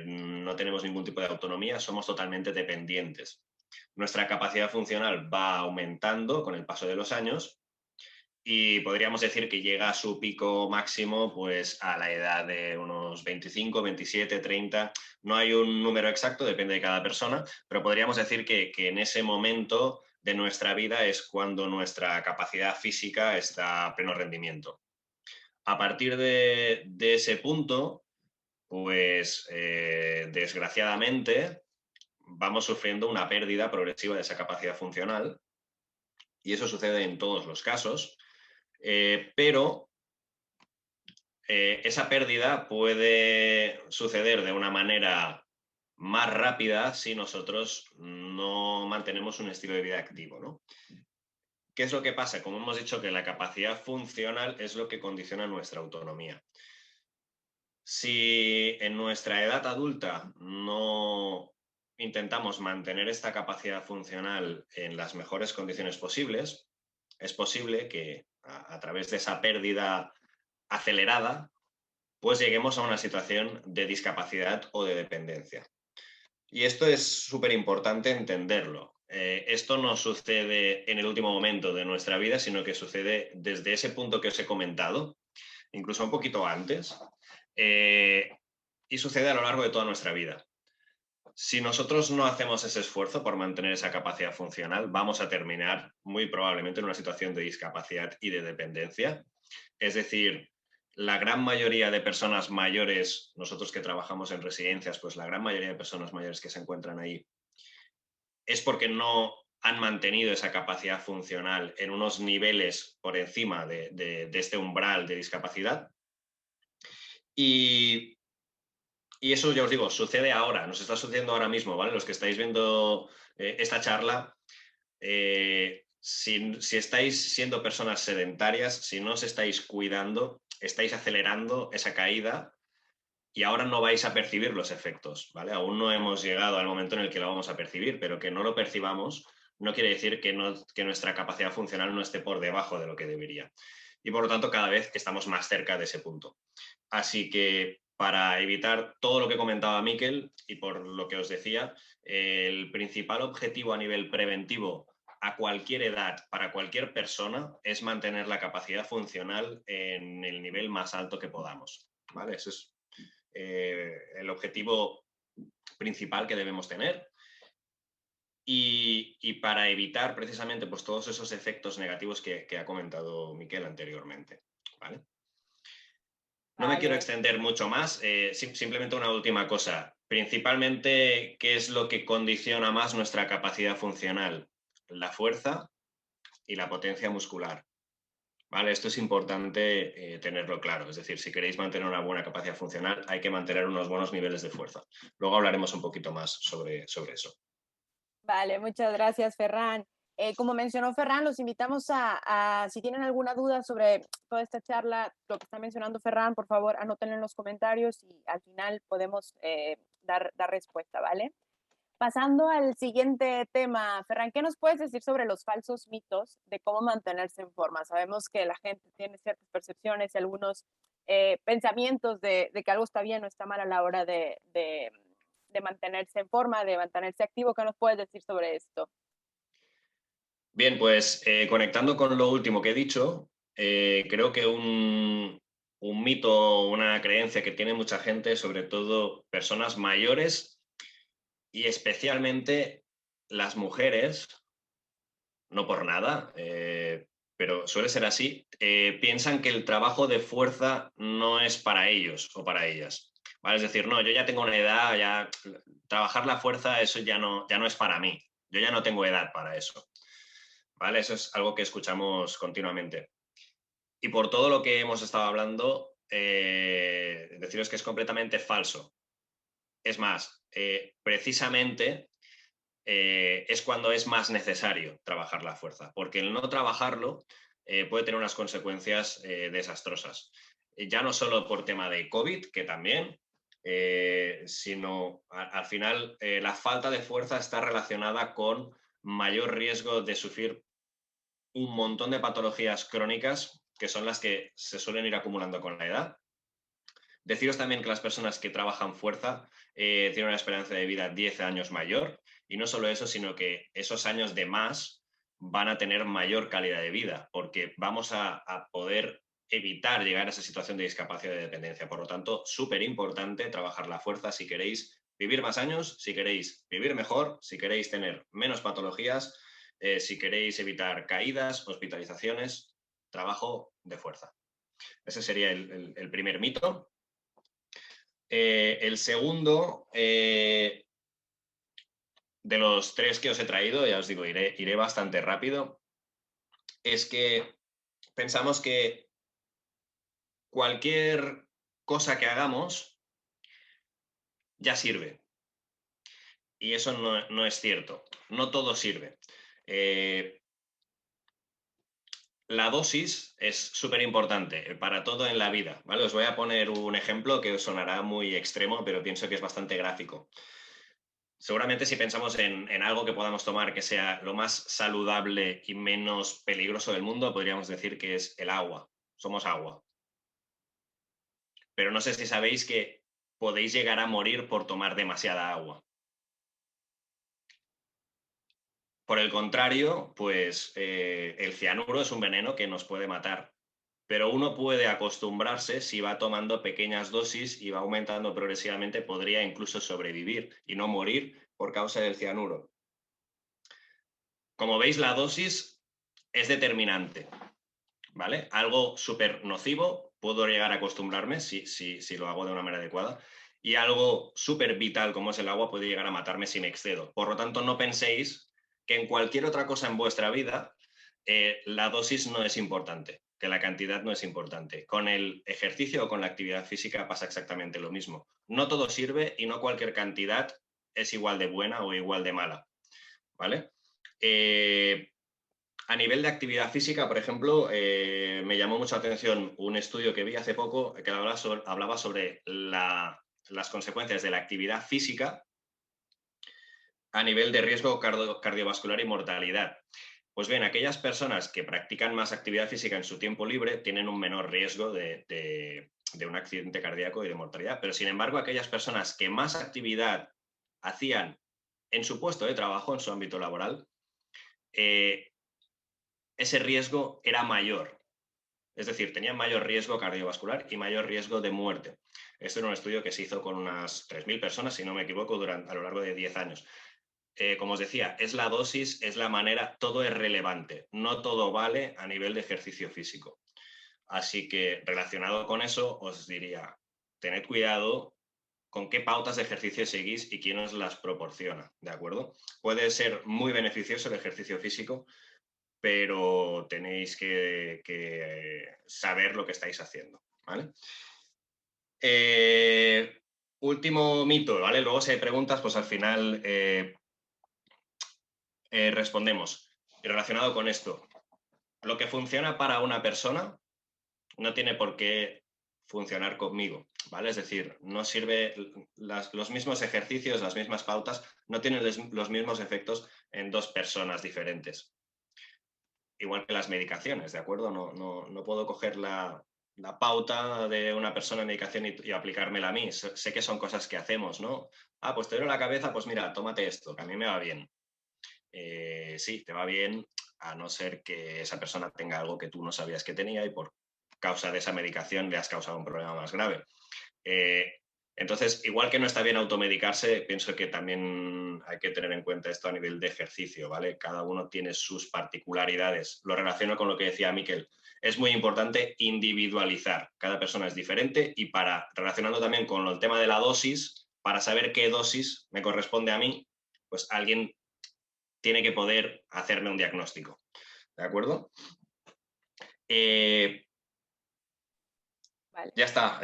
no tenemos ningún tipo de autonomía, somos totalmente dependientes. Nuestra capacidad funcional va aumentando con el paso de los años y podríamos decir que llega a su pico máximo pues a la edad de unos 25, 27, 30. No hay un número exacto, depende de cada persona, pero podríamos decir que en ese momento de nuestra vida es cuando nuestra capacidad física está a pleno rendimiento. A partir de ese punto, pues desgraciadamente vamos sufriendo una pérdida progresiva de esa capacidad funcional y eso sucede en todos los casos. Pero esa pérdida puede suceder de una manera más rápida si nosotros no mantenemos un estilo de vida activo, ¿no? ¿Qué es lo que pasa? Como hemos dicho, que la capacidad funcional es lo que condiciona nuestra autonomía. Si en nuestra edad adulta no intentamos mantener esta capacidad funcional en las mejores condiciones posibles, es posible que a través de esa pérdida acelerada, pues lleguemos a una situación de discapacidad o de dependencia. Y esto es súper importante entenderlo. Esto no sucede en el último momento de nuestra vida, sino que sucede desde ese punto que os he comentado, incluso un poquito antes, y sucede a lo largo de toda nuestra vida. Si nosotros no hacemos ese esfuerzo por mantener esa capacidad funcional, vamos a terminar muy probablemente en una situación de discapacidad y de dependencia. Es decir, la gran mayoría de personas mayores, nosotros que trabajamos en residencias, pues la gran mayoría de personas mayores que se encuentran ahí es porque no han mantenido esa capacidad funcional en unos niveles por encima de este umbral de discapacidad. Y eso, ya os digo, sucede ahora, nos está sucediendo ahora mismo, ¿vale? Los que estáis viendo esta charla, si estáis siendo personas sedentarias, si no os estáis cuidando, estáis acelerando esa caída y ahora no vais a percibir los efectos, ¿vale? Aún no hemos llegado al momento en el que lo vamos a percibir, pero que no lo percibamos no quiere decir que nuestra capacidad funcional no esté por debajo de lo que debería. Y por lo tanto, cada vez estamos más cerca de ese punto. Así que para evitar todo lo que comentaba Miquel y por lo que os decía, el principal objetivo a nivel preventivo a cualquier edad, para cualquier persona, es mantener la capacidad funcional en el nivel más alto que podamos, ¿vale? Ese es el objetivo principal que debemos tener. Y para evitar precisamente pues, todos esos efectos negativos que ha comentado Miquel anteriormente, ¿vale? No me quiero Vale. extender mucho más, simplemente una última cosa. Principalmente, ¿qué es lo que condiciona más nuestra capacidad funcional? La fuerza y la potencia muscular. ¿Vale? Esto es importante tenerlo claro. Es decir, si queréis mantener una buena capacidad funcional, hay que mantener unos buenos niveles de fuerza. Luego hablaremos un poquito más sobre eso. Vale, muchas gracias, Ferran. Como mencionó Ferran, los invitamos si tienen alguna duda sobre toda esta charla, lo que está mencionando Ferran, por favor, anótenlo en los comentarios y al final podemos dar respuesta, ¿vale? Pasando al siguiente tema, Ferran, ¿qué nos puedes decir sobre los falsos mitos de cómo mantenerse en forma? Sabemos que la gente tiene ciertas percepciones y algunos pensamientos de que algo está bien o está mal a la hora de mantenerse en forma, de mantenerse activo. ¿Qué nos puedes decir sobre esto? Bien, pues conectando con lo último que he dicho, creo que un mito, una creencia que tiene mucha gente, sobre todo personas mayores y especialmente las mujeres, no por nada, pero suele ser así, piensan que el trabajo de fuerza no es para ellos o para ellas. ¿Vale? Es decir, no, yo ya tengo una edad, ya trabajar la fuerza, eso ya no es para mí. Yo ya no tengo edad para eso. ¿Vale? Eso es algo que escuchamos continuamente. Y por todo lo que hemos estado hablando, deciros que es completamente falso. Es más, precisamente es cuando es más necesario trabajar la fuerza, porque el no trabajarlo puede tener unas consecuencias desastrosas. Ya no solo por tema de COVID, que también, sino al final la falta de fuerza está relacionada con mayor riesgo de sufrir un montón de patologías crónicas que son las que se suelen ir acumulando con la edad. Deciros también que las personas que trabajan fuerza tienen una esperanza de vida 10 años mayor y no solo eso, sino que esos años de más van a tener mayor calidad de vida porque vamos a poder evitar llegar a esa situación de discapacidad y de dependencia. Por lo tanto, súper importante trabajar la fuerza si queréis vivir más años, si queréis vivir mejor, si queréis tener menos patologías, si queréis evitar caídas, hospitalizaciones, trabajo de fuerza. Ese sería el primer mito. El segundo, de los tres que os he traído, ya os digo, iré bastante rápido, es que pensamos que cualquier cosa que hagamos ya sirve. Y eso no es cierto. No todo sirve. La dosis es súper importante para todo en la vida, ¿vale? Os voy a poner un ejemplo que os sonará muy extremo, pero pienso que es bastante gráfico. Seguramente si pensamos en algo que podamos tomar que sea lo más saludable y menos peligroso del mundo, podríamos decir que es el agua. Somos agua. Pero no sé si sabéis que podéis llegar a morir por tomar demasiada agua. Por el contrario, pues el cianuro es un veneno que nos puede matar. Pero uno puede acostumbrarse si va tomando pequeñas dosis y va aumentando progresivamente, podría incluso sobrevivir y no morir por causa del cianuro. Como veis, la dosis es determinante, ¿vale? Algo súper nocivo puedo llegar a acostumbrarme si lo hago de una manera adecuada. Y algo súper vital como es el agua puede llegar a matarme si me excedo. Por lo tanto, no penséis que en cualquier otra cosa en vuestra vida la dosis no es importante, que la cantidad no es importante. Con el ejercicio o con la actividad física pasa exactamente lo mismo. No todo sirve y no cualquier cantidad es igual de buena o igual de mala, ¿vale? A nivel de actividad física, por ejemplo, me llamó mucho la atención un estudio que vi hace poco que hablaba sobre las consecuencias de la actividad física a nivel de riesgo cardiovascular y mortalidad. Pues bien, aquellas personas que practican más actividad física en su tiempo libre tienen un menor riesgo de un accidente cardíaco y de mortalidad, pero sin embargo aquellas personas que más actividad hacían en su puesto de trabajo, en su ámbito laboral, ese riesgo era mayor. Es decir, tenían mayor riesgo cardiovascular y mayor riesgo de muerte. Esto era un estudio que se hizo con unas 3.000 personas, si no me equivoco, a lo largo de 10 años. Como os decía, es la dosis, es la manera, todo es relevante. No todo vale a nivel de ejercicio físico. Así que relacionado con eso, os diría, tened cuidado con qué pautas de ejercicio seguís y quién os las proporciona, ¿de acuerdo? Puede ser muy beneficioso el ejercicio físico, pero tenéis que saber lo que estáis haciendo, ¿vale? Último mito, ¿vale? Luego si hay preguntas, pues al final respondemos. Y relacionado con esto, lo que funciona para una persona no tiene por qué funcionar conmigo, ¿vale? Es decir, no sirve los mismos ejercicios, las mismas pautas, no tienen los mismos efectos en dos personas diferentes. Igual que las medicaciones, ¿de acuerdo? No puedo coger la pauta de una persona en medicación y aplicármela a mí. Sé que son cosas que hacemos, ¿no? Ah, pues te duele la cabeza, pues mira, tómate esto, que a mí me va bien. Sí, te va bien, a no ser que esa persona tenga algo que tú no sabías que tenía y por causa de esa medicación le has causado un problema más grave. Entonces, igual que no está bien automedicarse, pienso que también hay que tener en cuenta esto a nivel de ejercicio, ¿vale? Cada uno tiene sus particularidades. Lo relaciono con lo que decía Miquel. Es muy importante individualizar. Cada persona es diferente y relacionando también con el tema de la dosis, para saber qué dosis me corresponde a mí, pues alguien tiene que poder hacerme un diagnóstico. ¿De acuerdo? Vale. Ya está.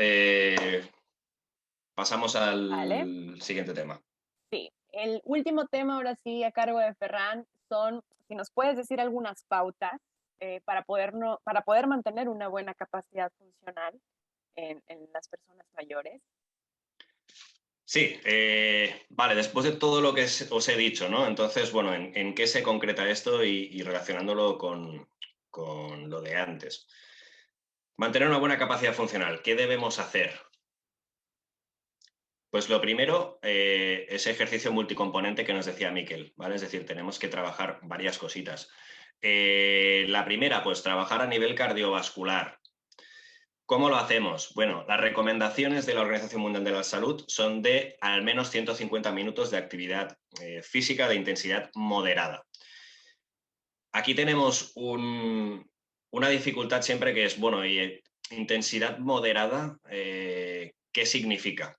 Pasamos Vale. al siguiente tema. Sí, el último tema ahora sí a cargo de Ferran son, si nos puedes decir algunas pautas para poder mantener una buena capacidad funcional en las personas mayores. Sí, vale, después de todo lo que os he dicho, ¿no? Entonces, bueno, ¿en qué se concreta esto y relacionándolo con lo de antes? Mantener una buena capacidad funcional. ¿Qué debemos hacer? Pues lo primero, ese ejercicio multicomponente que nos decía Miquel, ¿vale? Es decir, tenemos que trabajar varias cositas. La primera, pues trabajar a nivel cardiovascular. ¿Cómo lo hacemos? Bueno, las recomendaciones de la Organización Mundial de la Salud son de al menos 150 minutos de actividad física de intensidad moderada. Aquí tenemos una dificultad siempre que es, bueno, y intensidad moderada, ¿qué significa?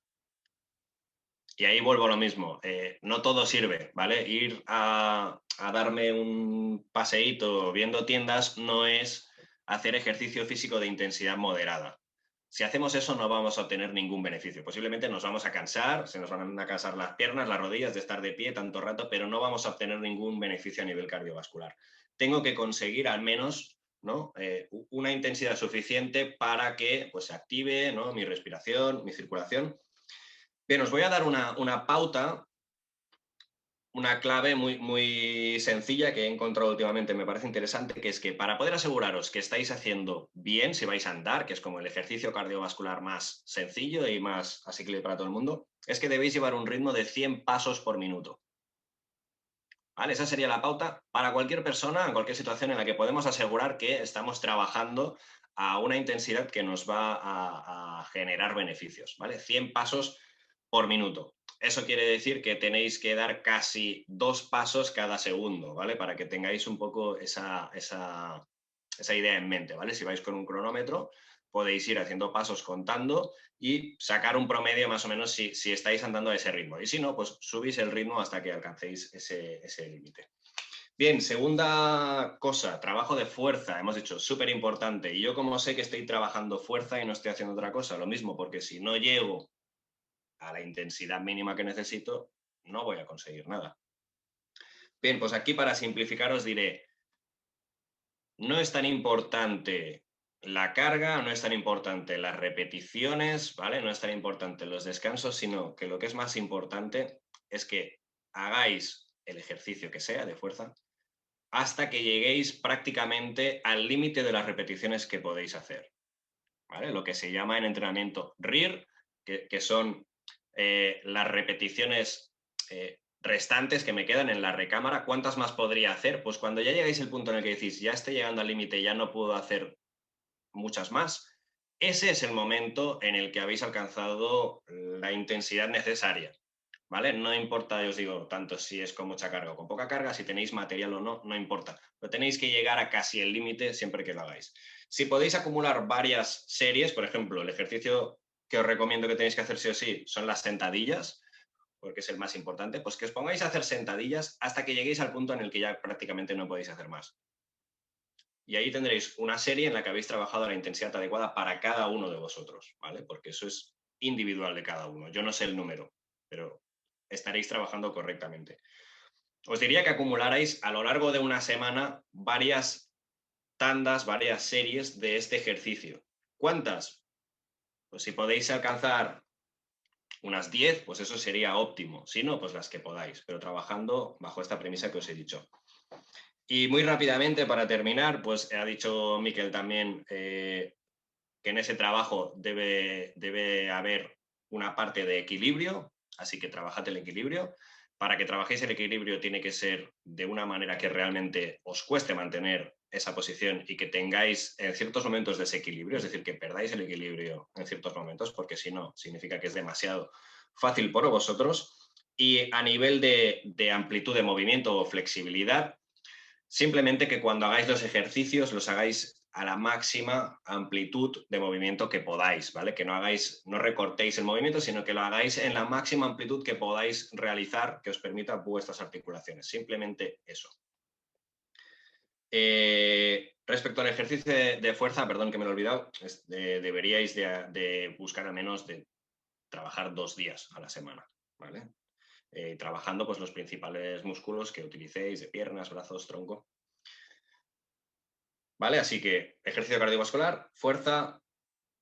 Y ahí vuelvo a lo mismo, no todo sirve, ¿vale? Ir a darme un paseíto viendo tiendas no es hacer ejercicio físico de intensidad moderada. Si hacemos eso no vamos a obtener ningún beneficio. Posiblemente nos vamos a cansar, se nos van a cansar las piernas, las rodillas de estar de pie tanto rato, pero no vamos a obtener ningún beneficio a nivel cardiovascular. Tengo que conseguir al menos, ¿no? Una intensidad suficiente para que pues, se active, ¿no? Mi respiración, mi circulación. Bien, os voy a dar una pauta, una clave muy, muy sencilla que he encontrado últimamente, me parece interesante, que es que para poder aseguraros que estáis haciendo bien, si vais a andar, que es como el ejercicio cardiovascular más sencillo y más asequible para todo el mundo, es que debéis llevar un ritmo de 100 pasos por minuto. ¿Vale? Esa sería la pauta para cualquier persona, en cualquier situación en la que podemos asegurar que estamos trabajando a una intensidad que nos va a generar beneficios. ¿Vale? 100 pasos por minuto. Eso quiere decir que tenéis que dar casi 2 pasos cada segundo, ¿vale? Para que tengáis un poco esa idea en mente, ¿vale? Si vais con un cronómetro, podéis ir haciendo pasos contando y sacar un promedio más o menos si estáis andando a ese ritmo. Y si no, pues subís el ritmo hasta que alcancéis ese límite. Bien, segunda cosa, trabajo de fuerza, hemos dicho, súper importante. Y yo como sé que estoy trabajando fuerza y no estoy haciendo otra cosa, lo mismo, porque si no llego a la intensidad mínima que necesito, no voy a conseguir nada. Bien, pues aquí para simplificar os diré, no es tan importante la carga, no es tan importante las repeticiones, ¿vale? No es tan importante los descansos, sino que lo que es más importante es que hagáis el ejercicio que sea de fuerza hasta que lleguéis prácticamente al límite de las repeticiones que podéis hacer, ¿vale? Lo que se llama en entrenamiento RIR, que son las repeticiones restantes que me quedan en la recámara. ¿Cuántas más podría hacer? Pues cuando ya llegáis al punto en el que decís, ya estoy llegando al límite, ya no puedo hacer muchas más, ese es el momento en el que habéis alcanzado la intensidad necesaria, ¿vale? No importa, os digo, tanto si es con mucha carga o con poca carga, si tenéis material o no, no importa. Pero tenéis que llegar a casi el límite siempre que lo hagáis. Si podéis acumular varias series, por ejemplo, el ejercicio que os recomiendo que tenéis que hacer sí o sí son las sentadillas, porque es el más importante, pues que os pongáis a hacer sentadillas hasta que lleguéis al punto en el que ya prácticamente no podéis hacer más. Y ahí tendréis una serie en la que habéis trabajado la intensidad adecuada para cada uno de vosotros, ¿vale? Porque eso es individual de cada uno. Yo no sé el número, pero estaréis trabajando correctamente. Os diría que acumularais a lo largo de una semana varias tandas, varias series de este ejercicio. ¿Cuántas? Pues si podéis alcanzar unas 10, pues eso sería óptimo. Si no, pues las que podáis, pero trabajando bajo esta premisa que os he dicho. Y muy rápidamente, para terminar, pues ha dicho Miquel también que en ese trabajo debe haber una parte de equilibrio, así que trabajad el equilibrio. Para que trabajéis el equilibrio tiene que ser de una manera que realmente os cueste mantener esa posición y que tengáis en ciertos momentos desequilibrio, es decir, que perdáis el equilibrio en ciertos momentos, porque si no, significa que es demasiado fácil por vosotros. Y a nivel de amplitud de movimiento o flexibilidad, simplemente que cuando hagáis los ejercicios los hagáis a la máxima amplitud de movimiento que podáis, ¿vale? Que no recortéis el movimiento, sino que lo hagáis en la máxima amplitud que podáis realizar, que os permita vuestras articulaciones. Simplemente eso. Respecto al ejercicio de fuerza, perdón que me lo he olvidado, deberíais de buscar al menos de trabajar 2 días a la semana, ¿vale? Trabajando pues los principales músculos que utilicéis, de piernas, brazos, tronco. ¿Vale? Así que ejercicio cardiovascular, fuerza,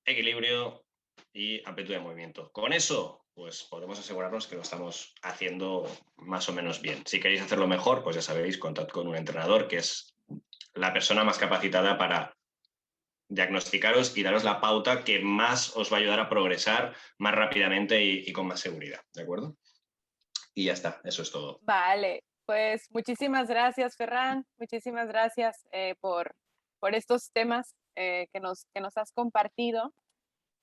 equilibrio y amplitud de movimiento. Con eso, pues podemos asegurarnos que lo estamos haciendo más o menos bien. Si queréis hacerlo mejor, pues ya sabéis, contad con un entrenador que es la persona más capacitada para diagnosticaros y daros la pauta que más os va a ayudar a progresar más rápidamente y con más seguridad, ¿de acuerdo? Y ya está, eso es todo. Vale, pues muchísimas gracias, Ferran. Muchísimas gracias por estos temas que nos has compartido.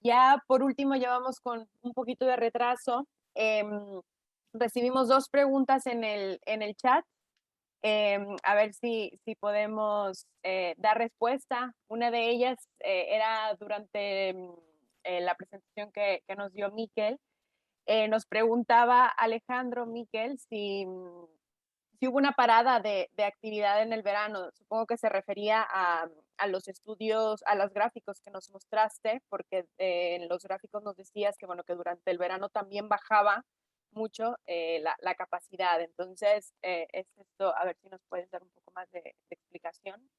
Ya por último, ya vamos con un poquito de retraso. Recibimos 2 preguntas en el chat. A ver si podemos dar respuesta. Una de ellas era durante la presentación que nos dio Miquel. Nos preguntaba Alejandro, Miquel, si hubo una parada de actividad en el verano. Supongo que se refería a los estudios, a los gráficos que nos mostraste, porque en los gráficos nos decías que, bueno, que durante el verano también bajaba mucho la capacidad. Entonces, es esto, a ver si nos puedes dar un poco más de explicación.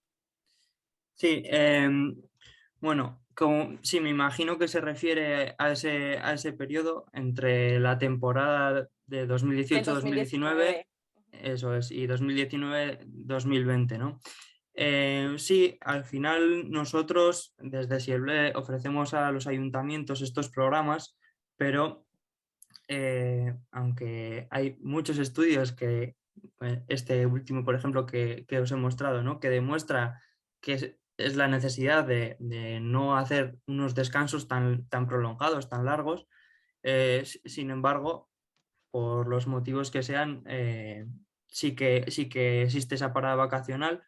Sí, bueno, sí, me imagino que se refiere a ese periodo entre la temporada de Del 2018-2019, 2019. eso es, y 2019-2020, ¿no? Sí, al final nosotros desde Sieble ofrecemos a los ayuntamientos estos programas, pero aunque hay muchos estudios que, este último, por ejemplo, que os he mostrado, ¿no? Que demuestra que es la necesidad de no hacer unos descansos tan prolongados, tan largos. Sin embargo, por los motivos que sean, sí que existe esa parada vacacional,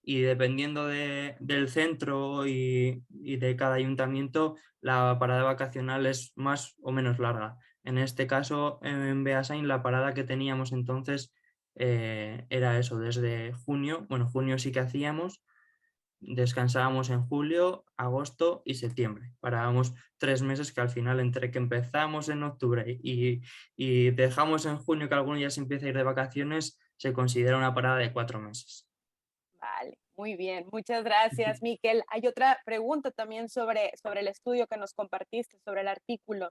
y dependiendo del centro y de cada ayuntamiento, la parada vacacional es más o menos larga. En este caso, en Beasain, la parada que teníamos entonces era eso, desde junio. Bueno, junio sí que hacíamos, descansábamos en julio, agosto y septiembre. Parábamos 3 meses que al final, entre que empezamos en octubre y dejamos en junio que alguno ya se empieza a ir de vacaciones, se considera una parada de 4 meses. Vale, muy bien. Muchas gracias, Miquel. Hay otra pregunta también sobre el estudio que nos compartiste, sobre el artículo.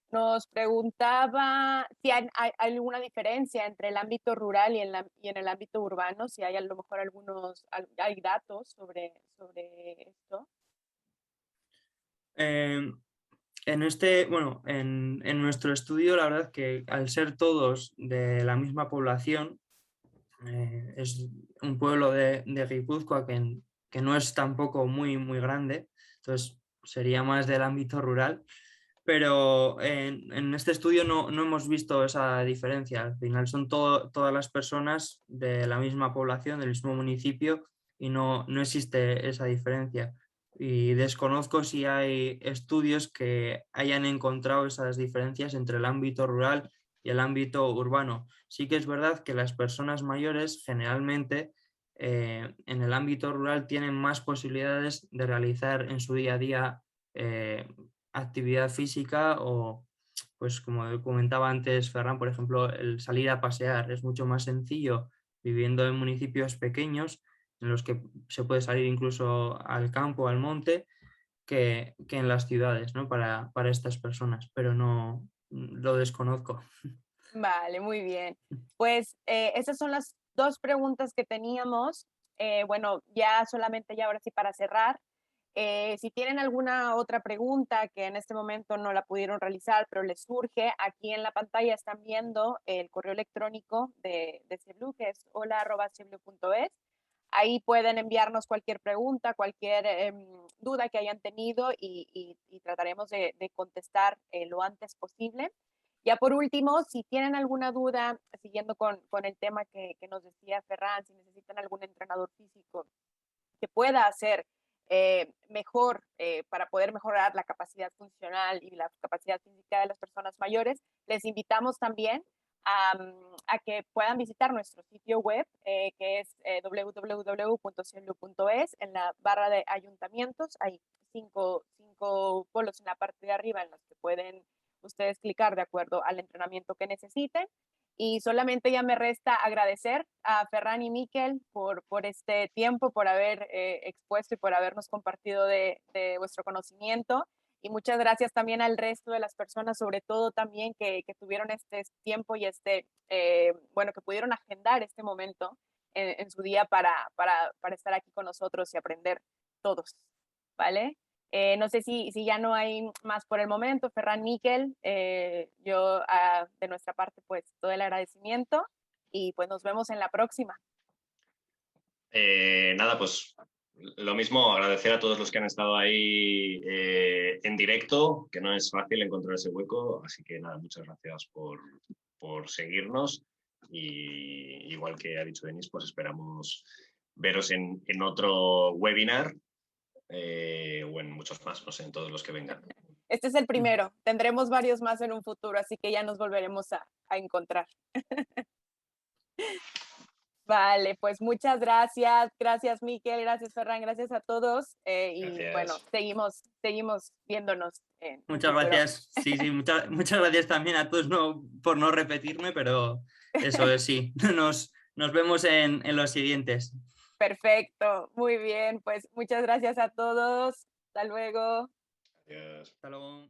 Nos preguntaba si hay alguna diferencia entre el ámbito rural y en el ámbito urbano, si hay a lo mejor hay datos sobre esto. En nuestro estudio, la verdad que al ser todos de la misma población, es un pueblo de Guipúzcoa que no es tampoco muy, muy grande, entonces sería más del ámbito rural. Pero en este estudio no hemos visto esa diferencia. Al final son todas las personas de la misma población, del mismo municipio, y no existe esa diferencia. Y desconozco si hay estudios que hayan encontrado esas diferencias entre el ámbito rural y el ámbito urbano. Sí que es verdad que las personas mayores generalmente en el ámbito rural tienen más posibilidades de realizar en su día a día actividad física o, pues como comentaba antes Ferran, por ejemplo, el salir a pasear es mucho más sencillo viviendo en municipios pequeños en los que se puede salir incluso al campo, al monte, que en las ciudades, ¿no? Para estas personas, pero no lo desconozco. Vale, muy bien. Pues esas son las dos preguntas que teníamos. Bueno, ya solamente ya ahora sí para cerrar. Si tienen alguna otra pregunta que en este momento no la pudieron realizar, pero les surge, aquí en la pantalla están viendo el correo electrónico de Ceblu, que es hola@ceblu.es. Ahí pueden enviarnos cualquier pregunta, cualquier duda que hayan tenido y trataremos de contestar lo antes posible. Ya por último, si tienen alguna duda, siguiendo con el tema que nos decía Ferran, si necesitan algún entrenador físico que pueda hacer mejor para poder mejorar la capacidad funcional y la capacidad física de las personas mayores, les invitamos también a que puedan visitar nuestro sitio web, que es www.ceblu.es. En la barra de ayuntamientos hay cinco polos en la parte de arriba en los que pueden ustedes clicar de acuerdo al entrenamiento que necesiten. Y solamente ya me resta agradecer a Ferran y Miquel por este tiempo, por haber expuesto y por habernos compartido de vuestro conocimiento. Y muchas gracias también al resto de las personas, sobre todo también que tuvieron este tiempo y bueno, que pudieron agendar este momento en su día para estar aquí con nosotros y aprender todos, ¿vale? No sé si ya no hay más por el momento, Ferran, Miquel, yo de nuestra parte pues todo el agradecimiento y pues nos vemos en la próxima. Nada, pues lo mismo, agradecer a todos los que han estado ahí en directo, que no es fácil encontrar ese hueco, así que nada, muchas gracias por seguirnos y igual que ha dicho Denis, pues esperamos veros en otro webinar o en muchos más, no sé, en todos los que vengan. Este es el primero, tendremos varios más en un futuro, así que ya nos volveremos a encontrar. Vale, pues muchas gracias. Gracias, Miquel. Gracias, Ferran. Gracias a todos. Y bueno, seguimos viéndonos. Muchas gracias. Sí, muchas gracias también a todos por no repetirme, pero eso es, sí. Nos vemos en los siguientes. Perfecto. Muy bien. Pues muchas gracias a todos. Hasta luego. Adiós. Hasta luego.